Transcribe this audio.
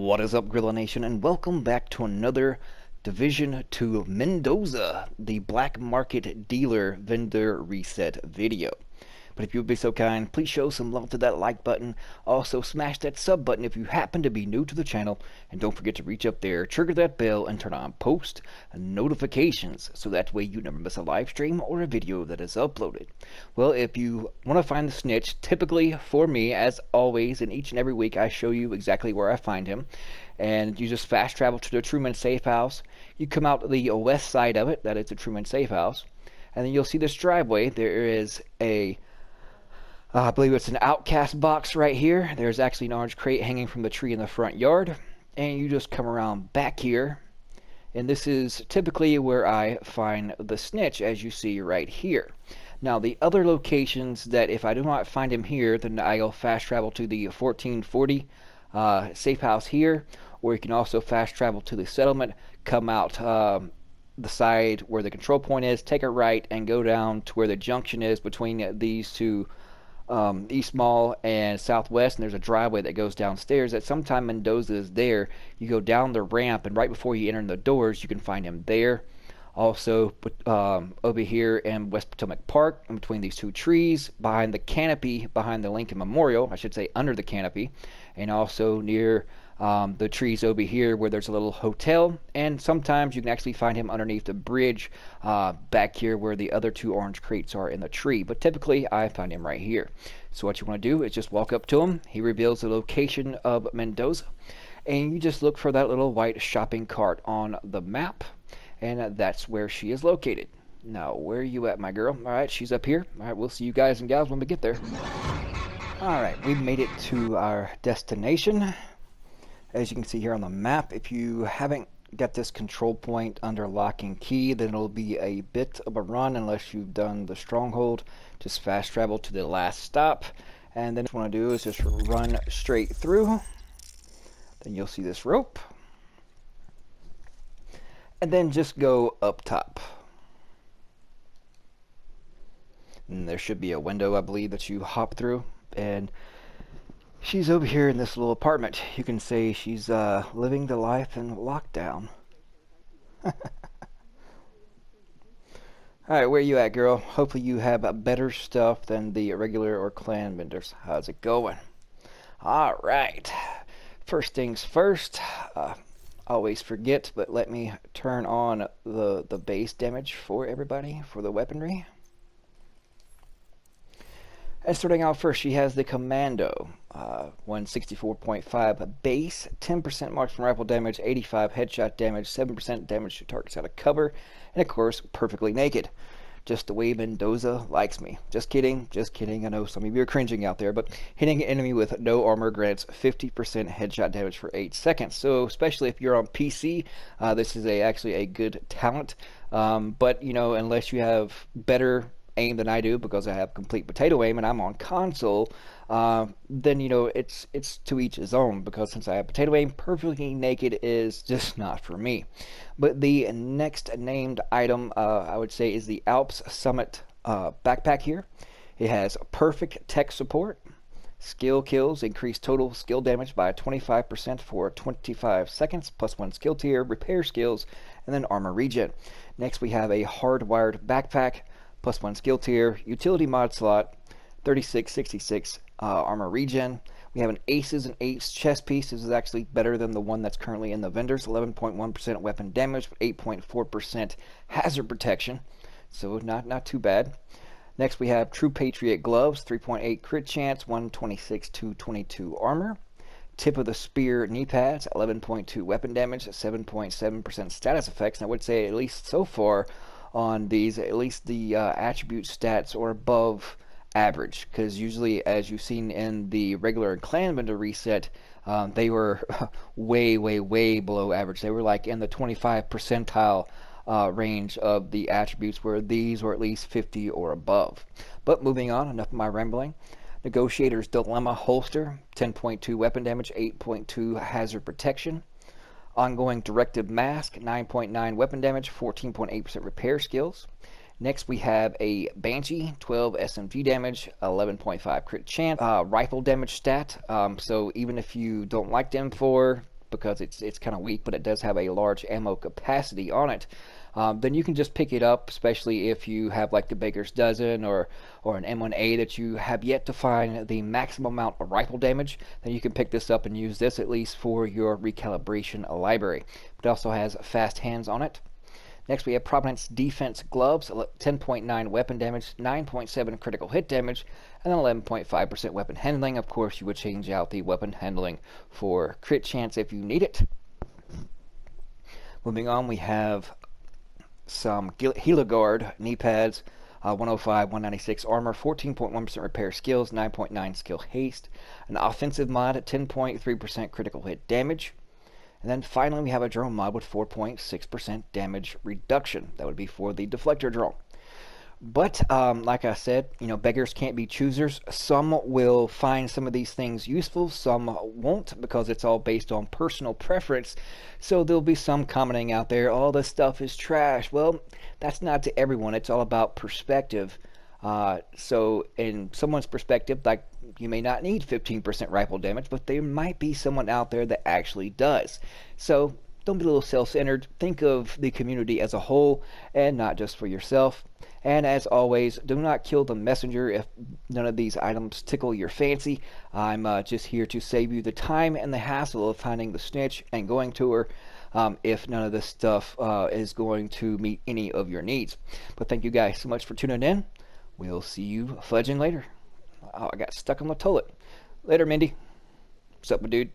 What is up, Gorilla Nation, and welcome back to another Division 2 Mendoza, the black market dealer vendor reset video. But if you would be so kind, please show some love to that like button. Also, smash that sub button if you happen to be new to the channel. And don't forget to reach up there, trigger that bell, and turn on post notifications. So that way you never miss a live stream or a video that is uploaded. Well, if you want to find the snitch, typically for me, as always, in each and every week, I show you exactly where I find him. And you just fast travel to the Truman Safe House. You come out the west side of it, that is the Truman Safe House. And then you'll see this driveway. There is a I believe it's an outcast box right here. There's actually an orange crate hanging from the tree in the front yard. And you just come around back here. And this is typically where I find the snitch, as you see right here. Now, the other locations that if I do not find him here, then I'll fast travel to the 1440 safe house here. Or you can also fast travel to the settlement, come out the side where the control point is, take a right, and go down to where the junction is between these two East Mall and Southwest, and there's a driveway that goes downstairs. At some time Mendoza is there. You go down the ramp, and right before you enter the doors, you can find him there. Also, over here in West Potomac Park, in between these two trees, behind the canopy, behind the Lincoln Memorial, I should say under the canopy, and also near the trees over here where there's a little hotel, and sometimes you can actually find him underneath the bridge back here where the other two orange crates are in the tree. But typically I find him right here. So what you want to do is just walk up to him. He reveals the location of Mendoza, and you just look for that little white shopping cart on the map, and that's where she is located. Now, where are you at, my girl? All right, she's up here. All right, we'll see you guys and gals when we get there. All right, we made it to our destination. As you can see here on the map, if you haven't got this control point under lock and key, then it'll be a bit of a run unless you've done the stronghold. Just fast travel to the last stop, and then what you want to do is just run straight through. Then you'll see this rope, and then just go up top. And there should be a window, I believe, that you hop through, and she's over here in this little apartment. You can say she's living the life in lockdown. Alright, where you at, girl? Hopefully you have better stuff than the regular or clan vendors. How's it going? Alright. First things first. Always forget, but let me turn on the base damage for everybody, for the weaponry. And starting out first, she has the Commando, 164.5 base, 10% marksman rifle damage, 85 headshot damage, 7% damage to targets out of cover, and of course, perfectly naked. Just the way Mendoza likes me. Just kidding, just kidding. I know some of you are cringing out there, but hitting an enemy with no armor grants 50% headshot damage for 8 seconds. So especially if you're on PC, this is actually a good talent. But, you know, unless you have better aim than I do, because I have complete potato aim and I'm on console, then you know it's to each his own, because since I have potato aim, perfectly naked is just not for me. But the next named item I would say is the Alps Summit backpack here. It has perfect tech support, skill kills, increase total skill damage by 25% for 25 seconds, +1 skill tier, repair skills, and then armor regen. Next we have a hardwired backpack, +1 skill tier, utility mod slot, 3666 armor regen. We have an Aces and Eights chest piece. This is actually better than the one that's currently in the vendors. 11.1% weapon damage, 8.4% hazard protection. So not too bad. Next we have True Patriot gloves, 3.8 crit chance, 126 to 22 armor. Tip of the Spear knee pads, 11.2 weapon damage, 7.7% status effects. And I would say, at least so far on these, at least the attribute stats are above average, because usually, as you've seen in the regular clan vendor reset, they were way below average. They were like in the 25 percentile range of the attributes, where these were at least 50 or above. But moving on, enough of my rambling. Negotiator's Dilemma holster, 10.2 weapon damage, 8.2 hazard protection. Ongoing Directive Mask, 9.9 weapon damage, 14.8% repair skills. Next, we have a Banshee, 12 SMG damage, 11.5 crit chance, rifle damage stat. So even if you don't like the M4, because it's kind of weak, but it does have a large ammo capacity on it. Then you can just pick it up, especially if you have like the Baker's Dozen or an M1A that you have yet to find the maximum amount of rifle damage. Then you can pick this up and use this at least for your recalibration library. It also has fast hands on it. Next, we have Providence Defense Gloves, 10.9 weapon damage, 9.7 critical hit damage, and then 11.5% weapon handling. Of course, you would change out the weapon handling for crit chance if you need it. Moving on, we have some Heliguard knee pads, 105, 196 armor, 14.1% repair skills, 9.9 skill haste, an offensive mod at 10.3% critical hit damage. And then finally, we have a drone mod with 4.6% damage reduction. That would be for the deflector drone. But like I said, beggars can't be choosers. Some will find some of these things useful, some won't, because it's all based on personal preference. So there'll be some commenting out there, "Oh, this stuff is trash." Well, that's not to everyone. It's all about perspective. So in someone's perspective, like, you may not need 15% rifle damage, but there might be someone out there that actually does. So don't be a little self-centered. Think of the community as a whole and not just for yourself. And as always, do not kill the messenger if none of these items tickle your fancy. I'm just here to save you the time and the hassle of finding the snitch and going to her if none of this stuff is going to meet any of your needs. But thank you guys so much for tuning in. We'll see you fledging later. Oh, I got stuck on the toilet. Later, Mindy. What's up, my dude?